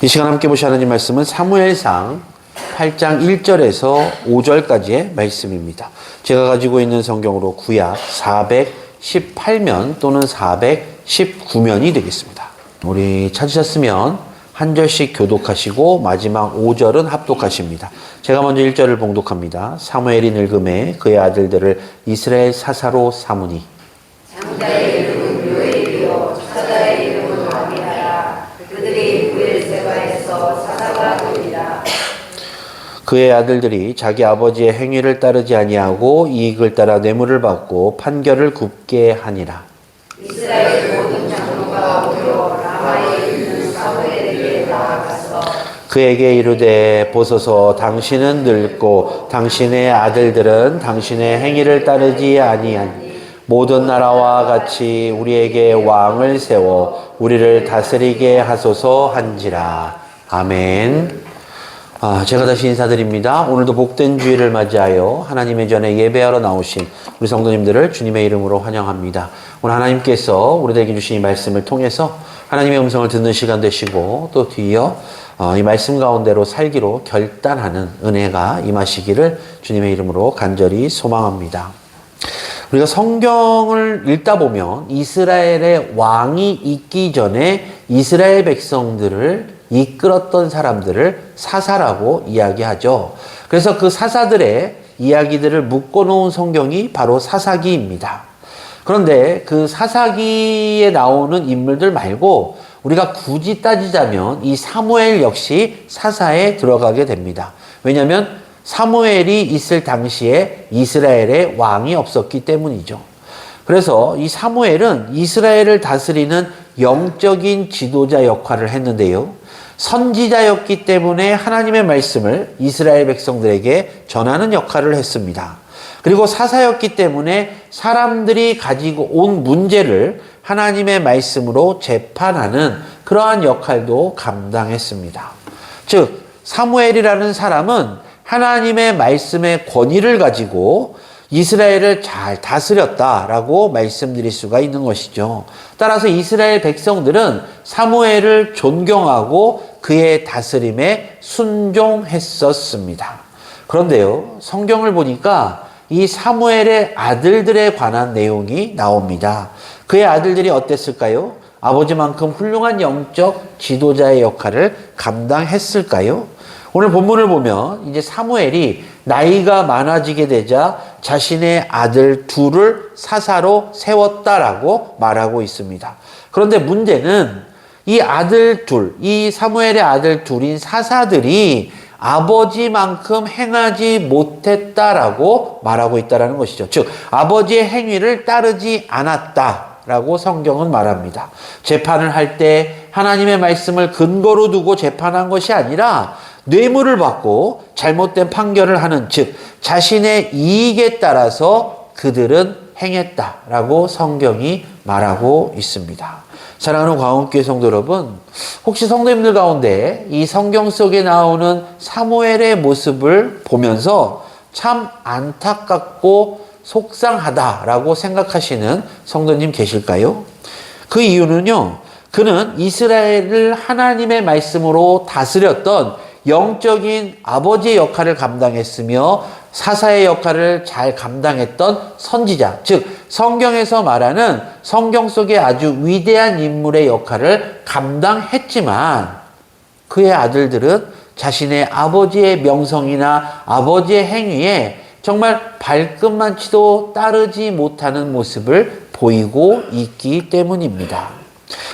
이 시간 함께 보실 하나님 말씀은 사무엘상 8장 1절에서 5절까지의 말씀입니다. 제가 가지고 있는 성경으로 구약 418면 또는 419면이 되겠습니다. 우리 찾으셨으면 한 절씩 교독하시고 마지막 5절은 합독하십니다. 제가 먼저 1절을 봉독합니다. 사무엘이 늙음에 그의 아들들을 이스라엘 사사로 삼으니 장자의 이름은 요엘이요 사자의 이름은 아비나야. 그들이 브엘세바에서 사사가 되리라. 그의 아들들이 자기 아버지의 행위를 따르지 아니하고 이익을 따라 뇌물을 받고 판결을 굽게 하니라. 이스라엘 모든 장로가 모여 라마에 있는 사무엘에게 나아가서 그에게 이르되 보소서 당신은 늙고 당신의 아들들은 당신의 행위를 따르지 아니하니 모든 나라와 같이 우리에게 왕을 세워 우리를 다스리게 하소서 한지라. 아멘. 제가 다시 인사드립니다. 오늘도 복된 주일을 맞이하여 하나님의 전에 예배하러 나오신 우리 성도님들을 주님의 이름으로 환영합니다. 오늘 하나님께서 우리들에게 주신 이 말씀을 통해서 하나님의 음성을 듣는 시간 되시고 또 뒤이어 이 말씀 가운데로 살기로 결단하는 은혜가 임하시기를 주님의 이름으로 간절히 소망합니다. 우리가 성경을 읽다 보면 이스라엘의 왕이 있기 전에 이스라엘 백성들을 이끌었던 사람들을 사사라고 이야기하죠. 그래서 그 사사들의 이야기들을 묶어놓은 성경이 바로 사사기입니다. 그런데 그 사사기에 나오는 인물들 말고 우리가 굳이 따지자면 이 사무엘 역시 사사에 들어가게 됩니다. 왜냐하면 사무엘이 있을 당시에 이스라엘의 왕이 없었기 때문이죠. 그래서 이 사무엘은 이스라엘을 다스리는 영적인 지도자 역할을 했는데요. 선지자였기 때문에 하나님의 말씀을 이스라엘 백성들에게 전하는 역할을 했습니다. 그리고 사사였기 때문에 사람들이 가지고 온 문제를 하나님의 말씀으로 재판하는 그러한 역할도 감당했습니다. 즉, 사무엘이라는 사람은 하나님의 말씀의 권위를 가지고 이스라엘을 잘 다스렸다라고 말씀드릴 수가 있는 것이죠. 따라서 이스라엘 백성들은 사무엘을 존경하고 그의 다스림에 순종했었습니다. 그런데요, 성경을 보니까 이 사무엘의 아들들에 관한 내용이 나옵니다. 그의 아들들이 어땠을까요? 아버지만큼 훌륭한 영적 지도자의 역할을 감당했을까요? 오늘 본문을 보면 이제 사무엘이 나이가 많아지게 되자 자신의 아들 둘을 사사로 세웠다라고 말하고 있습니다. 그런데 문제는 이 아들 둘, 이 사무엘의 아들 둘인 사사들이 아버지만큼 행하지 못했다라고 말하고 있다는 것이죠. 즉, 아버지의 행위를 따르지 않았다라고 성경은 말합니다. 재판을 할 때 하나님의 말씀을 근거로 두고 재판한 것이 아니라 뇌물을 받고 잘못된 판결을 하는, 즉 자신의 이익에 따라서 그들은 행했다라고 성경이 말하고 있습니다. 사랑하는 광운교회 성도 여러분, 혹시 성도님들 가운데 이 성경 속에 나오는 사무엘의 모습을 보면서 참 안타깝고 속상하다라고 생각하시는 성도님 계실까요? 그 이유는요, 그는 이스라엘을 하나님의 말씀으로 다스렸던 영적인 아버지의 역할을 감당했으며 사사의 역할을 잘 감당했던 선지자, 즉 성경에서 말하는 성경 속의 아주 위대한 인물의 역할을 감당했지만 그의 아들들은 자신의 아버지의 명성이나 아버지의 행위에 정말 발끝만치도 따르지 못하는 모습을 보이고 있기 때문입니다.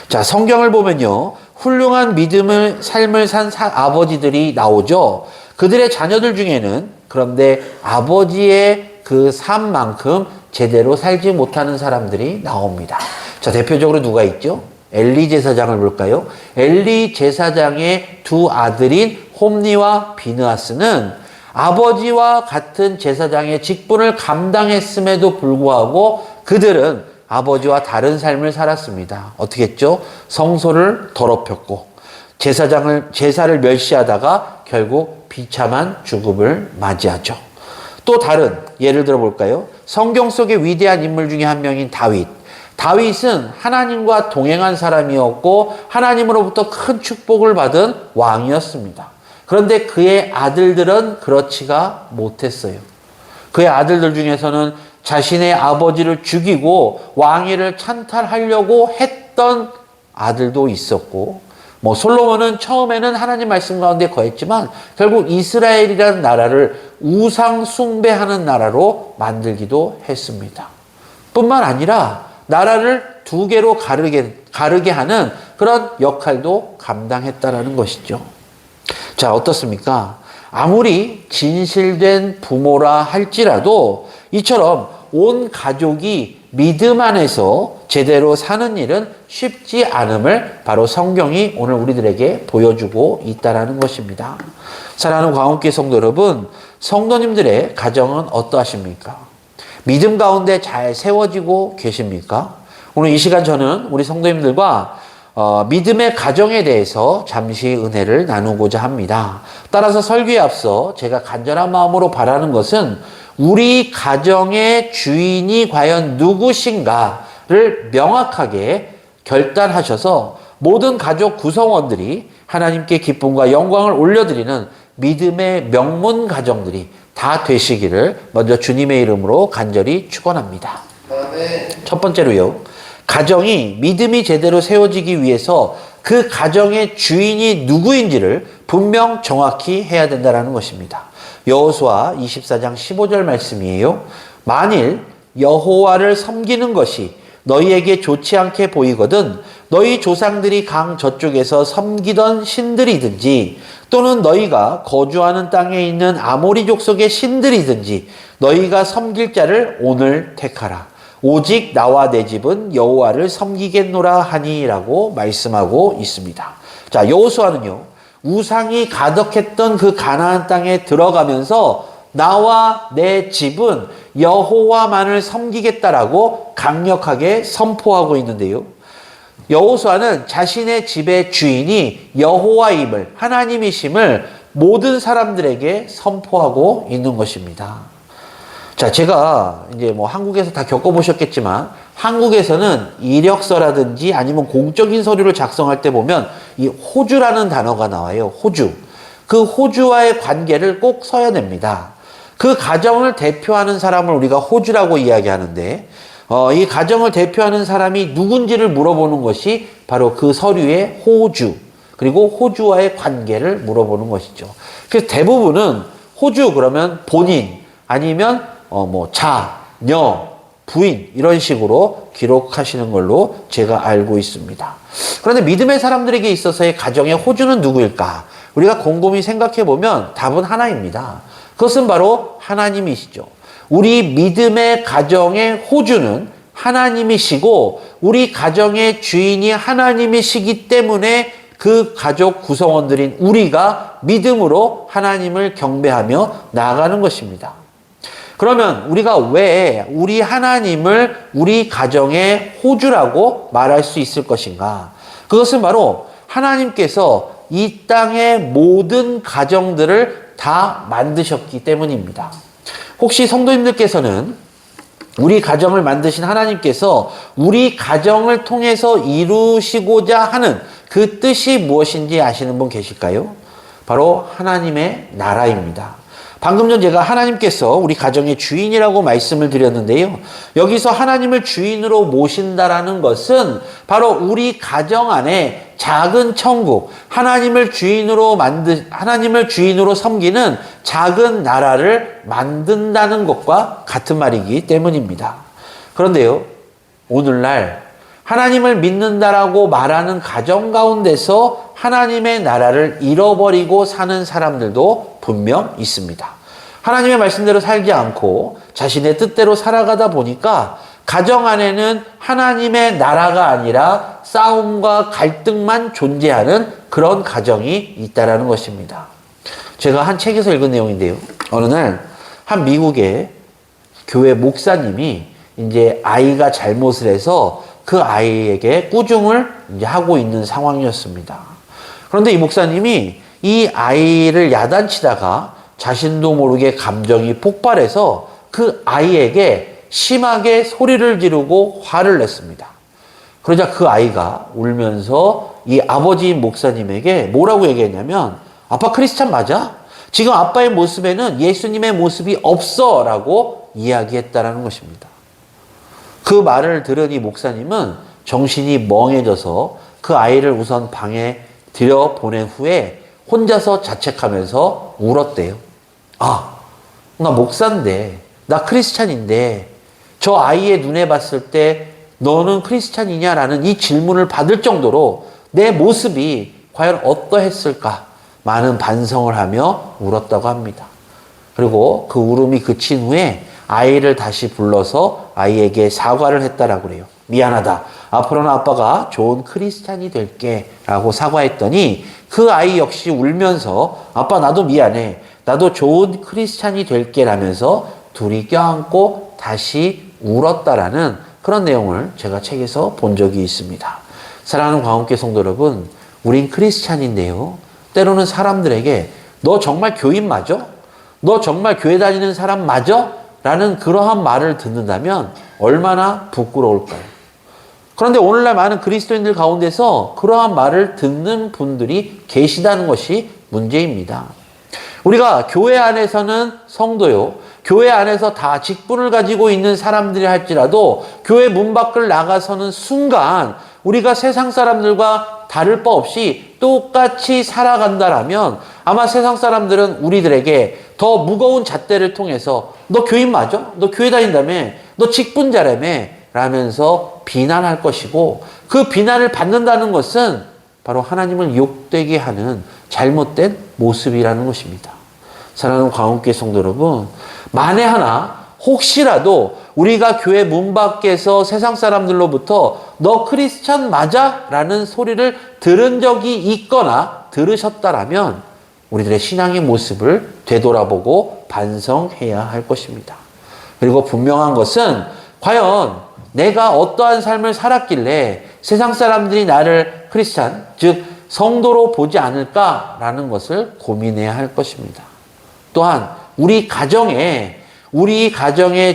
자, 성경을 보면요, 훌륭한 삶을 산 아버지들이 나오죠. 그들의 자녀들 중에는 그런데 아버지의 그 삶만큼 제대로 살지 못하는 사람들이 나옵니다. 자, 대표적으로 누가 있죠? 엘리 제사장을 볼까요? 엘리 제사장의 두 아들인 홈니와 비느하스는 아버지와 같은 제사장의 직분을 감당했음에도 불구하고 그들은 아버지와 다른 삶을 살았습니다. 어떻게 했죠? 성소를 더럽혔고 제사를 멸시하다가 결국 비참한 죽음을 맞이하죠. 또 다른 예를 들어 볼까요? 성경 속의 위대한 인물 중에 한 명인 다윗. 다윗은 하나님과 동행한 사람이었고 하나님으로부터 큰 축복을 받은 왕이었습니다. 그런데 그의 아들들은 그렇지가 못했어요. 그의 아들들 중에서는 자신의 아버지를 죽이고 왕위를 찬탈하려고 했던 아들도 있었고, 솔로몬은 처음에는 하나님 말씀 가운데 거했지만 결국 이스라엘이라는 나라를 우상 숭배하는 나라로 만들기도 했습니다. 뿐만 아니라 나라를 두 개로 가르게 하는 그런 역할도 감당했다라는 것이죠. 자, 어떻습니까? 아무리 진실된 부모라 할지라도 이처럼 온 가족이 믿음 안에서 제대로 사는 일은 쉽지 않음을 바로 성경이 오늘 우리들에게 보여주고 있다는 것입니다. 사랑하는 광운교회 성도 여러분, 성도님들의 가정은 어떠하십니까? 믿음 가운데 잘 세워지고 계십니까? 오늘 이 시간 저는 우리 성도님들과 믿음의 가정에 대해서 잠시 은혜를 나누고자 합니다. 따라서 설교에 앞서 제가 간절한 마음으로 바라는 것은 우리 가정의 주인이 과연 누구신가를 명확하게 결단하셔서 모든 가족 구성원들이 하나님께 기쁨과 영광을 올려드리는 믿음의 명문 가정들이 다 되시기를 먼저 주님의 이름으로 간절히 축원합니다. 첫 번째로요, 가정이 믿음이 제대로 세워지기 위해서 그 가정의 주인이 누구인지를 분명 정확히 해야 된다는 것입니다. 여호수아 24장 15절 말씀이에요. 만일 여호와를 섬기는 것이 너희에게 좋지 않게 보이거든 너희 조상들이 강 저쪽에서 섬기던 신들이든지 또는 너희가 거주하는 땅에 있는 아모리 족속의 신들이든지 너희가 섬길 자를 오늘 택하라. 오직 나와 내 집은 여호와를 섬기겠노라 하니라고 말씀하고 있습니다. 자, 여호수아는요, 우상이 가득했던 그 가나안 땅에 들어가면서 나와 내 집은 여호와만을 섬기겠다라고 강력하게 선포하고 있는데요. 여호수아는 자신의 집의 주인이 여호와임을, 하나님이심을 모든 사람들에게 선포하고 있는 것입니다. 자, 제가 이제 한국에서 다 겪어보셨겠지만 한국에서는 이력서라든지 아니면 공적인 서류를 작성할 때 보면 이 호주라는 단어가 나와요. 호주. 그 호주와의 관계를 꼭 써야 됩니다. 그 가정을 대표하는 사람을 우리가 호주라고 이야기하는데 이 가정을 대표하는 사람이 누군지를 물어보는 것이 바로 그 서류의 호주, 그리고 호주와의 관계를 물어보는 것이죠. 그래서 대부분은 호주 그러면 본인 아니면 자녀, 부인 이런 식으로 기록하시는 걸로 제가 알고 있습니다. 그런데 믿음의 사람들에게 있어서의 가정의 호주는 누구일까? 우리가 곰곰이 생각해 보면 답은 하나입니다. 그것은 바로 하나님이시죠. 우리 믿음의 가정의 호주는 하나님이시고 우리 가정의 주인이 하나님이시기 때문에 그 가족 구성원들인 우리가 믿음으로 하나님을 경배하며 나아가는 것입니다. 그러면 우리가 왜 우리 하나님을 우리 가정의 호주라고 말할 수 있을 것인가? 그것은 바로 하나님께서 이 땅의 모든 가정들을 다 만드셨기 때문입니다. 혹시 성도님들께서는 우리 가정을 만드신 하나님께서 우리 가정을 통해서 이루시고자 하는 그 뜻이 무엇인지 아시는 분 계실까요? 바로 하나님의 나라입니다. 방금 전 제가 하나님께서 우리 가정의 주인이라고 말씀을 드렸는데요. 여기서 하나님을 주인으로 모신다라는 것은 바로 우리 가정 안에 작은 천국, 하나님을 주인으로 섬기는 작은 나라를 만든다는 것과 같은 말이기 때문입니다. 그런데요, 오늘날 하나님을 믿는다라고 말하는 가정 가운데서 하나님의 나라를 잃어버리고 사는 사람들도 분명 있습니다. 하나님의 말씀대로 살지 않고 자신의 뜻대로 살아가다 보니까 가정 안에는 하나님의 나라가 아니라 싸움과 갈등만 존재하는 그런 가정이 있다라는 것입니다. 제가 한 책에서 읽은 내용인데요. 어느 날 한 미국의 교회 목사님이 이제 아이가 잘못을 해서 그 아이에게 꾸중을 이제 하고 있는 상황이었습니다. 그런데 이 목사님이 이 아이를 야단치다가 자신도 모르게 감정이 폭발해서 그 아이에게 심하게 소리를 지르고 화를 냈습니다. 그러자 그 아이가 울면서 이 아버지인 목사님에게 뭐라고 얘기했냐면, 아빠 크리스찬 맞아? 지금 아빠의 모습에는 예수님의 모습이 없어 라고 이야기했다라는 것입니다. 그 말을 들은 이 목사님은 정신이 멍해져서 그 아이를 우선 방에 들여보낸 후에 혼자서 자책하면서 울었대요. 아, 나 목사인데, 나 크리스찬인데 저 아이의 눈에 봤을 때 너는 크리스찬이냐라는 이 질문을 받을 정도로 내 모습이 과연 어떠했을까 많은 반성을 하며 울었다고 합니다. 그리고 그 울음이 그친 후에 아이를 다시 불러서 아이에게 사과를 했다라고 그래요. 미안하다. 앞으로는 아빠가 좋은 크리스찬이 될게 라고 사과했더니 그 아이 역시 울면서 아빠 나도 미안해. 나도 좋은 크리스찬이 될게 라면서 둘이 껴안고 다시 울었다라는 그런 내용을 제가 책에서 본 적이 있습니다. 사랑하는 광운교회 성도 여러분, 우린 크리스찬인데요. 때로는 사람들에게 너 정말 교인 맞아? 너 정말 교회 다니는 사람 맞아? 라는 그러한 말을 듣는다면 얼마나 부끄러울까요? 그런데 오늘날 많은 그리스도인들 가운데서 그러한 말을 듣는 분들이 계시다는 것이 문제입니다. 우리가 교회 안에서는 성도요, 교회 안에서 다 직분을 가지고 있는 사람들이 할지라도 교회 문 밖을 나가서는 순간 우리가 세상 사람들과 다를 바 없이 똑같이 살아간다라면 아마 세상 사람들은 우리들에게 더 무거운 잣대를 통해서 너 교인 맞아? 너 교회 다닌다며? 너 직분 잘하며? 라면서 비난할 것이고, 그 비난을 받는다는 것은 바로 하나님을 욕되게 하는 잘못된 모습이라는 것입니다. 사랑하는 광운교회 성도 여러분, 만에 하나 혹시라도 우리가 교회 문 밖에서 세상 사람들로부터 너 크리스찬 맞아? 라는 소리를 들은 적이 있거나 들으셨다라면 우리들의 신앙의 모습을 되돌아보고 반성해야 할 것입니다. 그리고 분명한 것은 과연 내가 어떠한 삶을 살았길래 세상 사람들이 나를 크리스찬, 즉 성도로 보지 않을까라는 것을 고민해야 할 것입니다. 또한 우리 가정의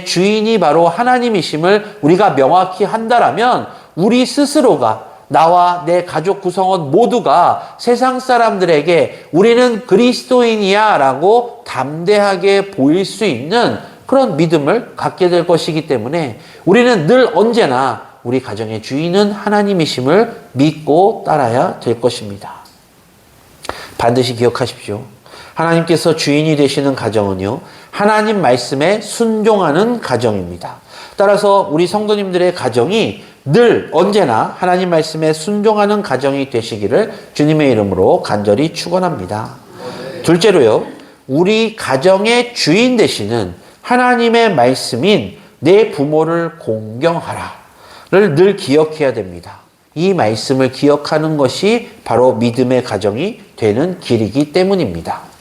주인이 바로 하나님이심을 우리가 명확히 한다라면 우리 스스로가, 나와 내 가족 구성원 모두가 세상 사람들에게 우리는 그리스도인이야 라고 담대하게 보일 수 있는 그런 믿음을 갖게 될 것이기 때문에 우리는 늘 언제나 우리 가정의 주인은 하나님이심을 믿고 따라야 될 것입니다. 반드시 기억하십시오. 하나님께서 주인이 되시는 가정은요, 하나님 말씀에 순종하는 가정입니다. 따라서 우리 성도님들의 가정이 늘 언제나 하나님 말씀에 순종하는 가정이 되시기를 주님의 이름으로 간절히 축원합니다. 둘째로요, 우리 가정의 주인 되시는 하나님의 말씀인 내 부모를 공경하라를 늘 기억해야 됩니다. 이 말씀을 기억하는 것이 바로 믿음의 가정이 되는 길이기 때문입니다.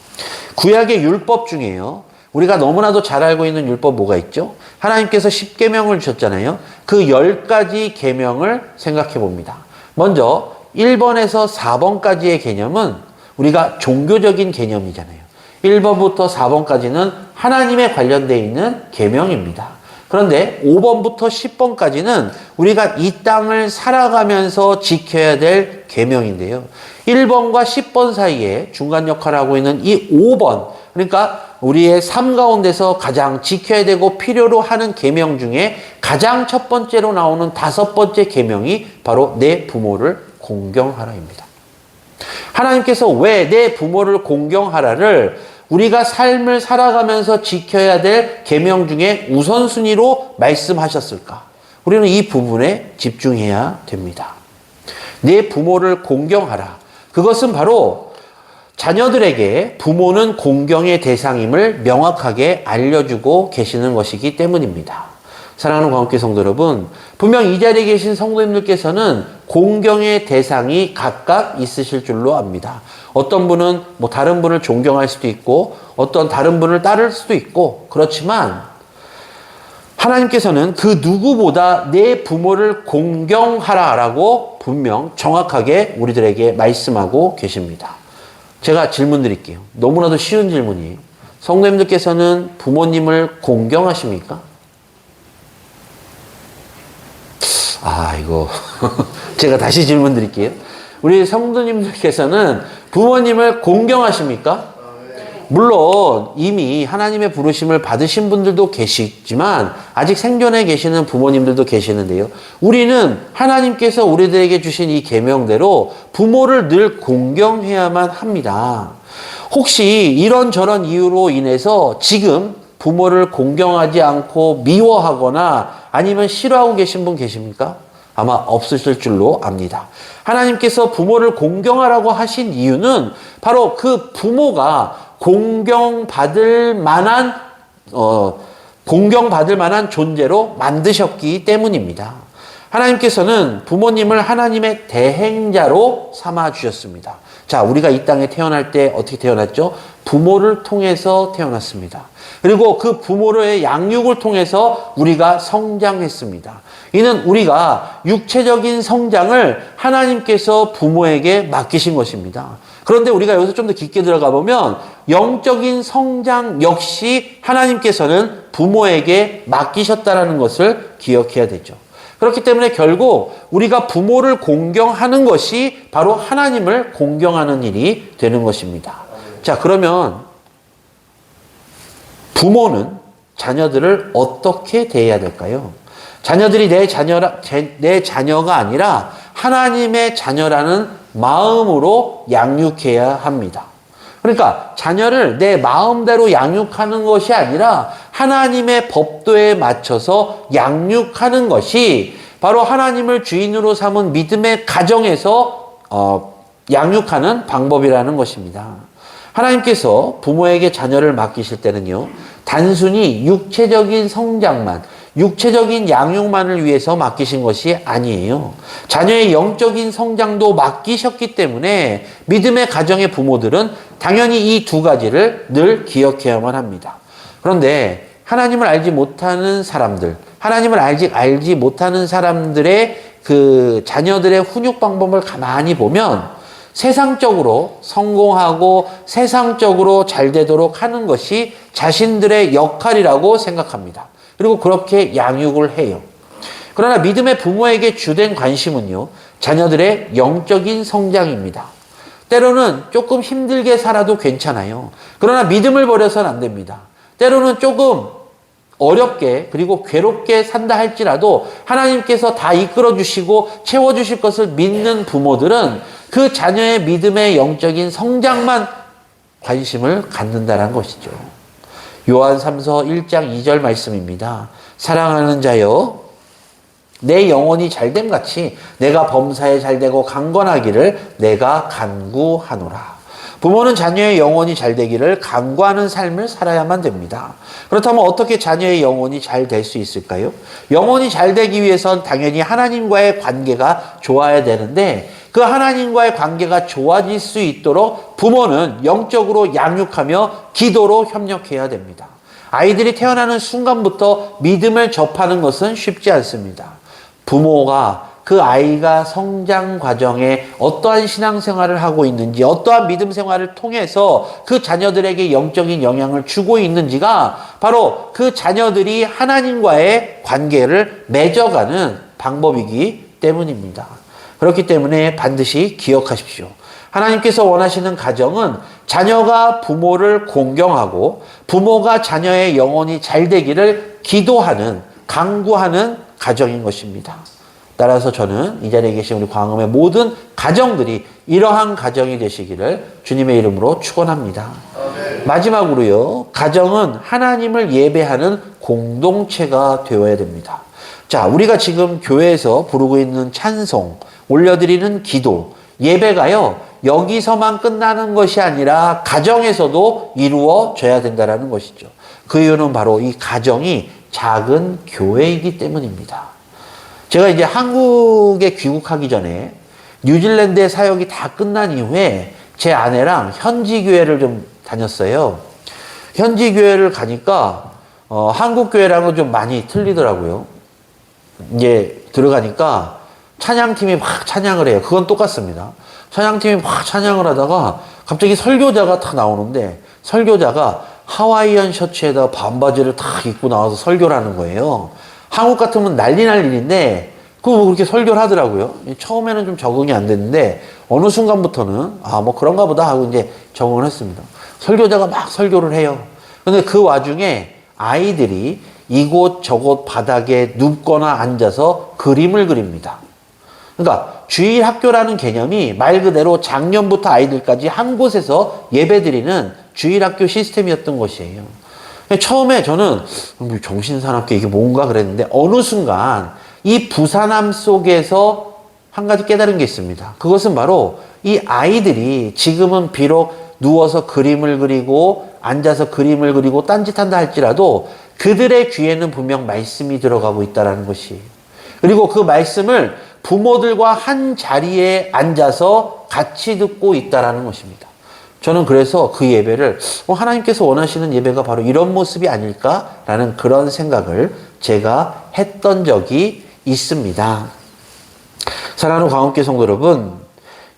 구약의 율법 중에요, 우리가 너무나도 잘 알고 있는 율법 뭐가 있죠? 하나님께서 10계명을 주셨잖아요. 그 10가지 계명을 생각해 봅니다. 먼저 1번에서 4번까지의 개념은 우리가 종교적인 개념이잖아요. 1번부터 4번까지는 하나님에 관련되어 있는 계명입니다. 그런데 5번부터 10번까지는 우리가 이 땅을 살아가면서 지켜야 될 계명인데요. 1번과 10번 사이에 중간 역할을 하고 있는 이 5번, 그러니까 우리의 삶 가운데서 가장 지켜야 되고 필요로 하는 계명 중에 가장 첫 번째로 나오는 5번째 계명이 바로 내 부모를 공경하라입니다. 하나님께서 왜 내 부모를 공경하라를 우리가 삶을 살아가면서 지켜야 될 계명 중에 우선순위로 말씀하셨을까? 우리는 이 부분에 집중해야 됩니다. 내 부모를 공경하라. 그것은 바로 자녀들에게 부모는 공경의 대상임을 명확하게 알려주고 계시는 것이기 때문입니다. 사랑하는 광운교회 성도 여러분, 분명 이 자리에 계신 성도님들께서는 공경의 대상이 각각 있으실 줄로 압니다. 어떤 분은 다른 분을 존경할 수도 있고 어떤 다른 분을 따를 수도 있고, 그렇지만 하나님께서는 그 누구보다 내 부모를 공경하라라고 분명 정확하게 우리들에게 말씀하고 계십니다. 제가 질문 드릴게요. 너무나도 쉬운 질문이에요. 성도님들께서는 부모님을 공경하십니까? 이거 제가 다시 질문 드릴게요. 우리 성도님들께서는 부모님을 공경하십니까? 물론 이미 하나님의 부르심을 받으신 분들도 계시지만 아직 생존해 계시는 부모님들도 계시는데요. 우리는 하나님께서 우리들에게 주신 이 계명대로 부모를 늘 공경해야만 합니다. 혹시 이런저런 이유로 인해서 지금 부모를 공경하지 않고 미워하거나 아니면 싫어하고 계신 분 계십니까? 아마 없으실 줄로 압니다. 하나님께서 부모를 공경하라고 하신 이유는 바로 그 부모가 공경받을 만한 존재로 만드셨기 때문입니다. 하나님께서는 부모님을 하나님의 대행자로 삼아 주셨습니다. 자, 우리가 이 땅에 태어날 때 어떻게 태어났죠? 부모를 통해서 태어났습니다. 그리고 그 부모의 양육을 통해서 우리가 성장했습니다. 이는 우리가 육체적인 성장을 하나님께서 부모에게 맡기신 것입니다. 그런데 우리가 여기서 좀 더 깊게 들어가 보면 영적인 성장 역시 하나님께서는 부모에게 맡기셨다는 것을 기억해야 되죠. 그렇기 때문에 결국 우리가 부모를 공경하는 것이 바로 하나님을 공경하는 일이 되는 것입니다. 자, 그러면 부모는 자녀들을 어떻게 대해야 될까요? 자녀들이 내 자녀가 아니라 하나님의 자녀라는 마음으로 양육해야 합니다. 그러니까 자녀를 내 마음대로 양육하는 것이 아니라 하나님의 법도에 맞춰서 양육하는 것이 바로 하나님을 주인으로 삼은 믿음의 가정에서 양육하는 방법이라는 것입니다. 하나님께서 부모에게 자녀를 맡기실 때는요, 단순히 육체적인 성장만, 육체적인 양육만을 위해서 맡기신 것이 아니에요. 자녀의 영적인 성장도 맡기셨기 때문에 믿음의 가정의 부모들은 당연히 이 두 가지를 늘 기억해야만 합니다. 그런데 하나님을 알지 못하는 사람들, 하나님을 알지 못하는 사람들의 그 자녀들의 훈육 방법을 가만히 보면 세상적으로 성공하고 세상적으로 잘 되도록 하는 것이 자신들의 역할이라고 생각합니다. 그리고 그렇게 양육을 해요. 그러나 믿음의 부모에게 주된 관심은요, 자녀들의 영적인 성장입니다. 때로는 조금 힘들게 살아도 괜찮아요. 그러나 믿음을 버려서는 안 됩니다. 때로는 조금 어렵게 그리고 괴롭게 산다 할지라도 하나님께서 다 이끌어 주시고 채워 주실 것을 믿는 부모들은 그 자녀의 믿음의 영적인 성장만 관심을 갖는다는 것이죠. 요한 3서 1장 2절 말씀입니다. 사랑하는 자여, 내 영혼이 잘됨 같이 내가 범사에 잘되고 강건하기를 내가 간구하노라. 부모는 자녀의 영혼이 잘되기를 간구하는 삶을 살아야만 됩니다. 그렇다면 어떻게 자녀의 영혼이 잘 될 수 있을까요? 영혼이 잘 되기 위해선 당연히 하나님과의 관계가 좋아야 되는데 그 하나님과의 관계가 좋아질 수 있도록 부모는 영적으로 양육하며 기도로 협력해야 됩니다. 아이들이 태어나는 순간부터 믿음을 접하는 것은 쉽지 않습니다. 부모가 그 아이가 성장 과정에 어떠한 신앙생활을 하고 있는지, 어떠한 믿음 생활을 통해서 그 자녀들에게 영적인 영향을 주고 있는지가 바로 그 자녀들이 하나님과의 관계를 맺어가는 방법이기 때문입니다. 그렇기 때문에 반드시 기억하십시오. 하나님께서 원하시는 가정은 자녀가 부모를 공경하고 부모가 자녀의 영혼이 잘 되기를 기도하는, 간구하는 가정인 것입니다. 따라서 저는 이 자리에 계신 우리 광음의 모든 가정들이 이러한 가정이 되시기를 주님의 이름으로 축원합니다. 마지막으로요, 가정은 하나님을 예배하는 공동체가 되어야 됩니다. 자, 우리가 지금 교회에서 부르고 있는 찬송, 올려드리는 기도, 예배가요, 여기서만 끝나는 것이 아니라 가정에서도 이루어져야 된다는 것이죠. 그 이유는 바로 이 가정이 작은 교회이기 때문입니다. 제가 이제 한국에 귀국하기 전에 뉴질랜드의 사역이 다 끝난 이후에 제 아내랑 현지 교회를 좀 다녔어요. 현지 교회를 가니까 한국 교회랑은 좀 많이 틀리더라고요. 이제 들어가니까 찬양팀이 막 찬양을 해요. 그건 똑같습니다. 찬양팀이 막 찬양을 하다가 갑자기 설교자가 탁 나오는데 설교자가 하와이안 셔츠에다 반바지를 탁 입고 나와서 설교를 하는 거예요. 한국 같으면 난리 날 일인데 그렇게 설교를 하더라고요. 처음에는 좀 적응이 안 됐는데 어느 순간부터는 뭐 그런가 보다 하고 이제 적응을 했습니다. 설교자가 막 설교를 해요. 근데 그 와중에 아이들이 이곳 저곳 바닥에 눕거나 앉아서 그림을 그립니다. 그러니까 주일 학교라는 개념이 말 그대로 작년부터 아이들까지 한 곳에서 예배드리는 주일 학교 시스템이었던 것이에요. 처음에 저는 정신산업계 이게 뭔가 그랬는데 어느 순간 이 부산함 속에서 한 가지 깨달은 게 있습니다. 그것은 바로 이 아이들이 지금은 비록 누워서 그림을 그리고 앉아서 그림을 그리고 딴짓한다 할지라도 그들의 귀에는 분명 말씀이 들어가고 있다는 것이에요. 그리고 그 말씀을 부모들과 한 자리에 앉아서 같이 듣고 있다는 것입니다. 저는 그래서 그 예배를 하나님께서 원하시는 예배가 바로 이런 모습이 아닐까라는 그런 생각을 제가 했던 적이 있습니다. 사랑하는 광업교 성도 여러분,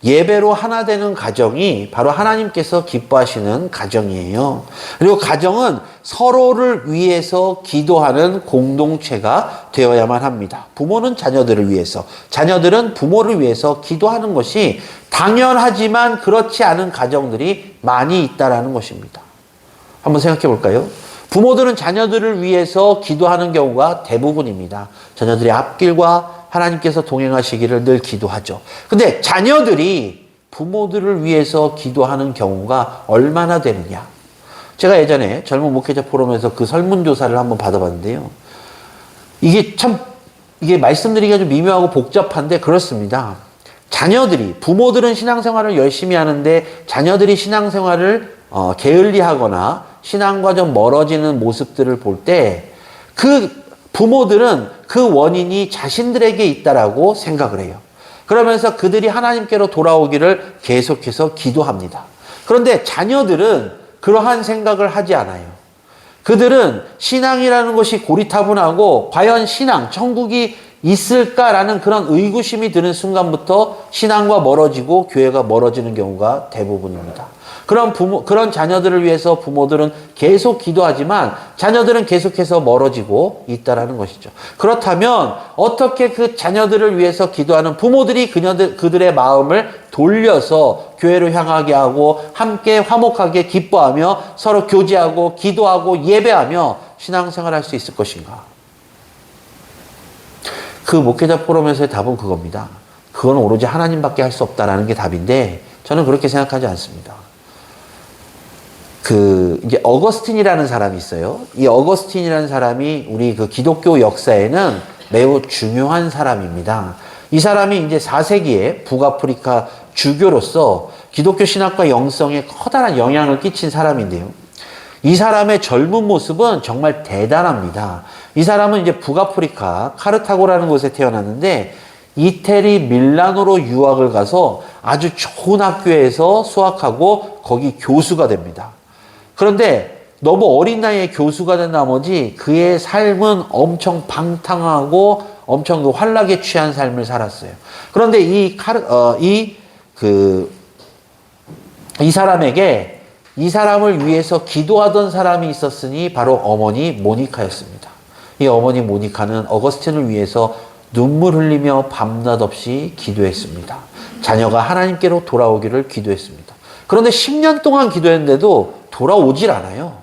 예배로 하나 되는 가정이 바로 하나님께서 기뻐하시는 가정이에요. 그리고 가정은 서로를 위해서 기도하는 공동체가 되어야만 합니다. 부모는 자녀들을 위해서, 자녀들은 부모를 위해서 기도하는 것이 당연하지만 그렇지 않은 가정들이 많이 있다는 것입니다. 한번 생각해 볼까요? 부모들은 자녀들을 위해서 기도하는 경우가 대부분입니다. 자녀들의 앞길과 하나님께서 동행하시기를 늘 기도하죠. 근데 자녀들이 부모들을 위해서 기도하는 경우가 얼마나 되느냐? 제가 예전에 젊은 목회자 포럼에서 그 설문조사를 한번 받아봤는데요. 이게 말씀드리기가 좀 미묘하고 복잡한데 그렇습니다. 자녀들이, 부모들은 신앙생활을 열심히 하는데 자녀들이 신앙생활을 게을리하거나 신앙과 좀 멀어지는 모습들을 볼 때 그 부모들은 그 원인이 자신들에게 있다라고 생각을 해요. 그러면서 그들이 하나님께로 돌아오기를 계속해서 기도합니다. 그런데 자녀들은 그러한 생각을 하지 않아요. 그들은 신앙이라는 것이 고리타분하고 과연 신앙, 천국이 있을까라는 그런 의구심이 드는 순간부터 신앙과 멀어지고 교회가 멀어지는 경우가 대부분입니다. 그런 자녀들을 위해서 부모들은 계속 기도하지만 자녀들은 계속해서 멀어지고 있다라는 것이죠. 그렇다면 어떻게 그 자녀들을 위해서 기도하는 부모들이 그들의 마음을 돌려서 교회로 향하게 하고 함께 화목하게 기뻐하며 서로 교제하고 기도하고 예배하며 신앙생활할 수 있을 것인가? 그 목회자 포럼에서의 답은 그겁니다. 그건 오로지 하나님밖에 할 수 없다라는 게 답인데 저는 그렇게 생각하지 않습니다. 이제 어거스틴이라는 사람이 있어요. 이 어거스틴이라는 사람이 우리 그 기독교 역사에는 매우 중요한 사람입니다. 이 사람이 이제 4세기에 북아프리카 주교로서 기독교 신학과 영성에 커다란 영향을 끼친 사람인데요. 이 사람의 젊은 모습은 정말 대단합니다. 이 사람은 이제 북아프리카 카르타고라는 곳에 태어났는데 이태리 밀라노로 유학을 가서 아주 좋은 학교에서 수학하고 거기 교수가 됩니다. 그런데 너무 어린 나이에 교수가 된 나머지 그의 삶은 엄청 방탕하고 엄청 그 환락에 취한 삶을 살았어요. 그런데 이 사람에게 이 사람을 위해서 기도하던 사람이 있었으니 바로 어머니 모니카였습니다. 이 어머니 모니카는 어거스틴을 위해서 눈물 흘리며 밤낮 없이 기도했습니다. 자녀가 하나님께로 돌아오기를 기도했습니다. 그런데 10년 동안 기도했는데도 돌아오질 않아요.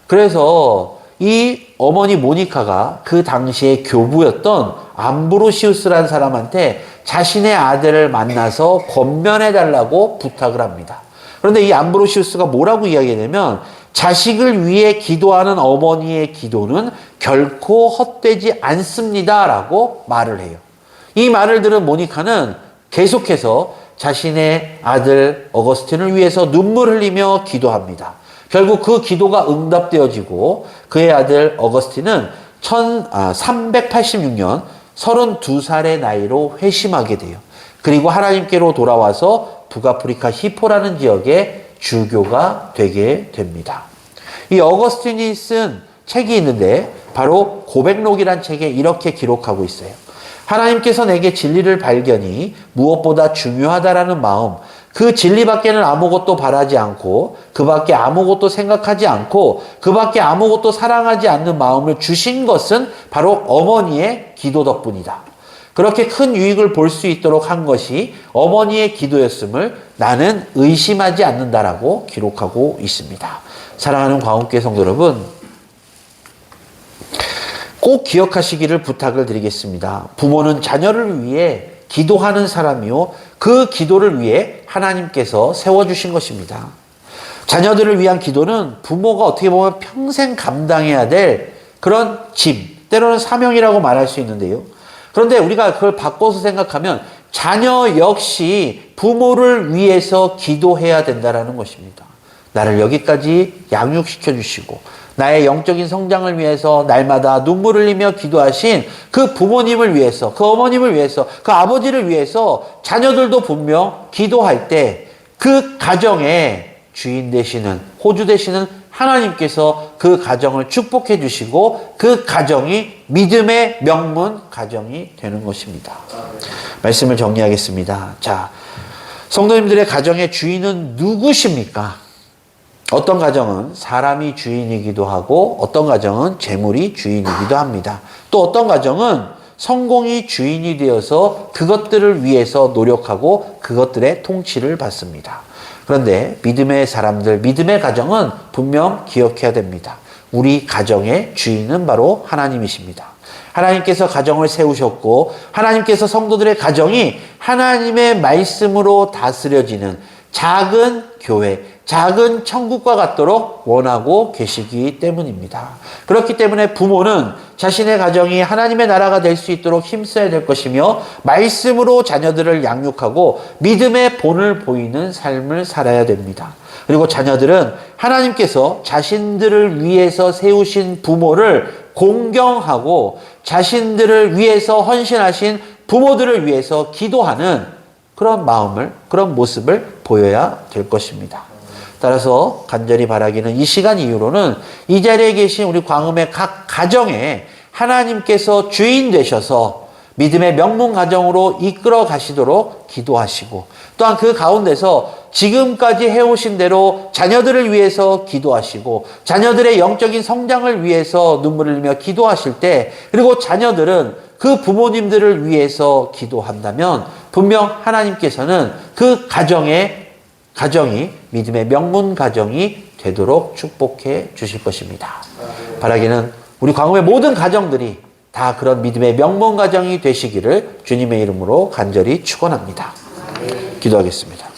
그래서 이 어머니 모니카가 그 당시에 교부였던 암브로시우스라는 사람한테 자신의 아들을 만나서 권면해달라고 부탁을 합니다. 그런데 이 암브로시우스가 뭐라고 이야기하냐면 자식을 위해 기도하는 어머니의 기도는 결코 헛되지 않습니다라고 말을 해요. 이 말을 들은 모니카는 계속해서 자신의 아들 어거스틴을 위해서 눈물 흘리며 기도합니다. 결국 그 기도가 응답되어지고 그의 아들 어거스틴은 386년 32살의 나이로 회심하게 돼요. 그리고 하나님께로 돌아와서 북아프리카 히포라는 지역의 주교가 되게 됩니다. 이 어거스틴이 쓴 책이 있는데 바로 고백록이란 책에 이렇게 기록하고 있어요. 하나님께서 내게 진리를 발견이 무엇보다 중요하다라는 마음, 그 진리밖에는 아무것도 바라지 않고 그밖에 아무것도 생각하지 않고 그밖에 아무것도 사랑하지 않는 마음을 주신 것은 바로 어머니의 기도 덕분이다. 그렇게 큰 유익을 볼 수 있도록 한 것이 어머니의 기도였음을 나는 의심하지 않는다라고 기록하고 있습니다. 사랑하는 광운교회 성도 여러분, 꼭 기억하시기를 부탁을 드리겠습니다. 부모는 자녀를 위해 기도하는 사람이요, 그 기도를 위해 하나님께서 세워주신 것입니다. 자녀들을 위한 기도는 부모가 어떻게 보면 평생 감당해야 될 그런 짐, 때로는 사명이라고 말할 수 있는데요. 그런데 우리가 그걸 바꿔서 생각하면 자녀 역시 부모를 위해서 기도해야 된다는 것입니다. 나를 여기까지 양육시켜 주시고 나의 영적인 성장을 위해서 날마다 눈물 흘리며 기도하신 그 부모님을 위해서, 그 어머님을 위해서, 그 아버지를 위해서 자녀들도 분명 기도할 때 그 가정의 주인 되시는, 호주 되시는 하나님께서 그 가정을 축복해 주시고 그 가정이 믿음의 명문 가정이 되는 것입니다. 말씀을 정리하겠습니다. 자, 성도님들의 가정의 주인은 누구십니까? 어떤 가정은 사람이 주인이기도 하고 어떤 가정은 재물이 주인이기도 합니다. 또 어떤 가정은 성공이 주인이 되어서 그것들을 위해서 노력하고 그것들의 통치를 받습니다. 그런데 믿음의 사람들, 믿음의 가정은 분명 기억해야 됩니다. 우리 가정의 주인은 바로 하나님이십니다. 하나님께서 가정을 세우셨고 하나님께서 성도들의 가정이 하나님의 말씀으로 다스려지는 작은 교회, 작은 천국과 같도록 원하고 계시기 때문입니다. 그렇기 때문에 부모는 자신의 가정이 하나님의 나라가 될 수 있도록 힘써야 될 것이며 말씀으로 자녀들을 양육하고 믿음의 본을 보이는 삶을 살아야 됩니다. 그리고 자녀들은 하나님께서 자신들을 위해서 세우신 부모를 공경하고 자신들을 위해서 헌신하신 부모들을 위해서 기도하는 그런 마음을, 그런 모습을 보여야 될 것입니다. 따라서 간절히 바라기는 이 시간 이후로는 이 자리에 계신 우리 광음의 각 가정에 하나님께서 주인 되셔서 믿음의 명문 가정으로 이끌어 가시도록 기도하시고 또한 그 가운데서 지금까지 해오신 대로 자녀들을 위해서 기도하시고 자녀들의 영적인 성장을 위해서 눈물을 흘리며 기도하실 때 그리고 자녀들은 그 부모님들을 위해서 기도한다면 분명 하나님께서는 그 가정이 믿음의 명문 가정이 되도록 축복해 주실 것입니다. 바라기는 우리 광음의 모든 가정들이 다 그런 믿음의 명문 가정이 되시기를 주님의 이름으로 간절히 축원합니다. 기도하겠습니다.